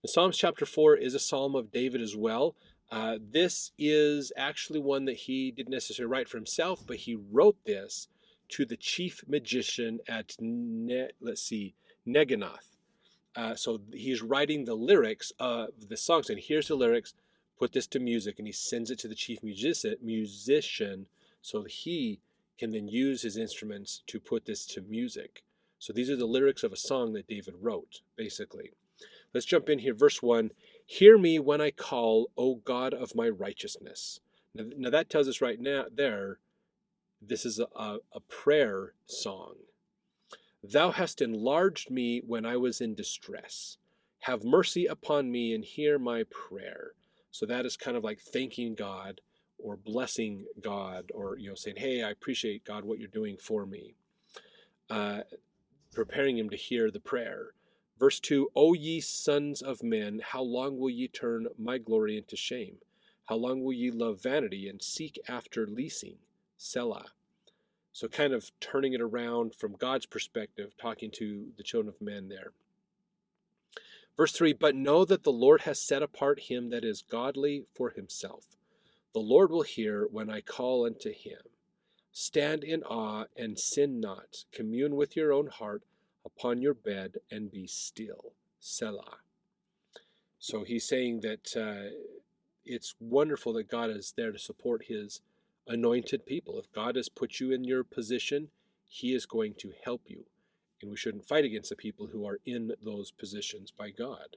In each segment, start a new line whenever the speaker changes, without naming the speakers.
Psalms chapter 4 is a psalm of David as well. This is actually one that he didn't necessarily write for himself, but he wrote this to the chief magician at Neganoth. So he's writing the lyrics of the songs, and here's the lyrics. Put this to music, and he sends it to the chief musician, so that he can then use his instruments to put this to music. So these are the lyrics of a song that David wrote, basically. Let's jump in here. Verse 1. Hear me when I call, O God of my righteousness. Now that tells us right now there, this is a prayer song. Thou hast enlarged me when I was in distress. Have mercy upon me and hear my prayer. So that is kind of like thanking God or blessing God, or saying, hey, I appreciate God what you're doing for me. Preparing him to hear the prayer. Verse 2, O ye sons of men, how long will ye turn my glory into shame? How long will ye love vanity and seek after leasing? Selah. So kind of turning it around from God's perspective, talking to the children of men there. Verse 3, but know that the Lord has set apart him that is godly for himself. The Lord will hear when I call unto him. Stand in awe and sin not. Commune with your own heart upon your bed and be still. Selah. So he's saying that it's wonderful that God is there to support his anointed people. If God has put you in your position, he is going to help you. And we shouldn't fight against the people who are in those positions by God.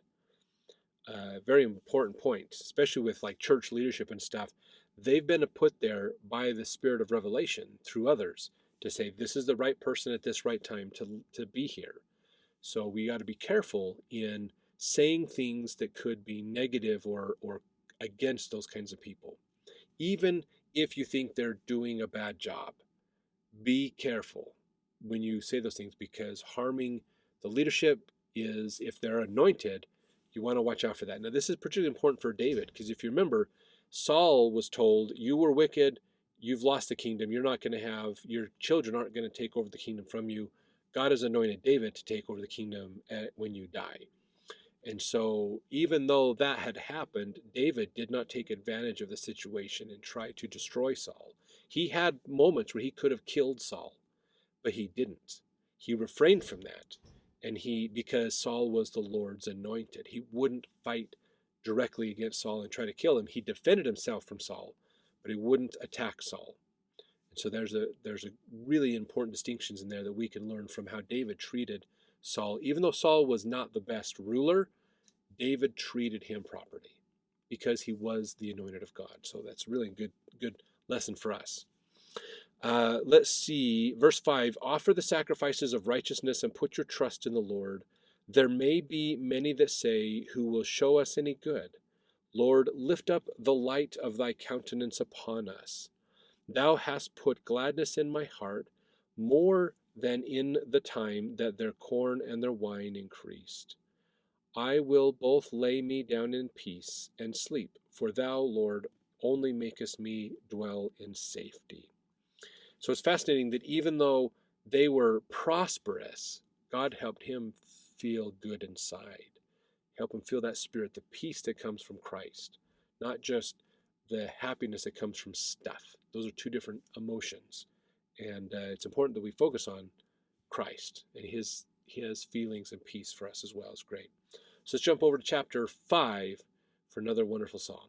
Very important point, especially with like church leadership and stuff. They've been put there by the spirit of revelation through others to say this is the right person at this right time to be here. So we got to be careful in saying things that could be negative or against those kinds of people. Even if you think they're doing a bad job, be careful when you say those things, because harming the leadership is, if they're anointed, you want to watch out for that. Now, this is particularly important for David, because if you remember, Saul was told, you were wicked, you've lost the kingdom, you're not going to have, your children aren't going to take over the kingdom from you. God has anointed David to take over the kingdom when you die. And so, even though that had happened, David did not take advantage of the situation and try to destroy Saul. He had moments where he could have killed Saul, but he didn't. He refrained from that. And because Saul was the Lord's anointed, he wouldn't fight directly against Saul and try to kill him. He defended himself from Saul, but he wouldn't attack Saul. And so there's a really important distinctions in there that we can learn from how David treated Saul. Even though Saul was not the best ruler, David treated him properly because he was the anointed of God. So that's really a good lesson for us. Let's see, verse 5, offer the sacrifices of righteousness and put your trust in the Lord. There may be many that say, who will show us any good? Lord, lift up the light of thy countenance upon us. Thou hast put gladness in my heart, more than in the time that their corn and their wine increased. I will both lay me down in peace and sleep, for thou, Lord, only makest me dwell in safety. So it's fascinating that even though they were prosperous, God helped him feel good inside. Help him feel that spirit, the peace that comes from Christ, not just the happiness that comes from stuff. Those are two different emotions. And it's important that we focus on Christ and his feelings and peace for us as well. It's great. So let's jump over to chapter 5 for another wonderful psalm.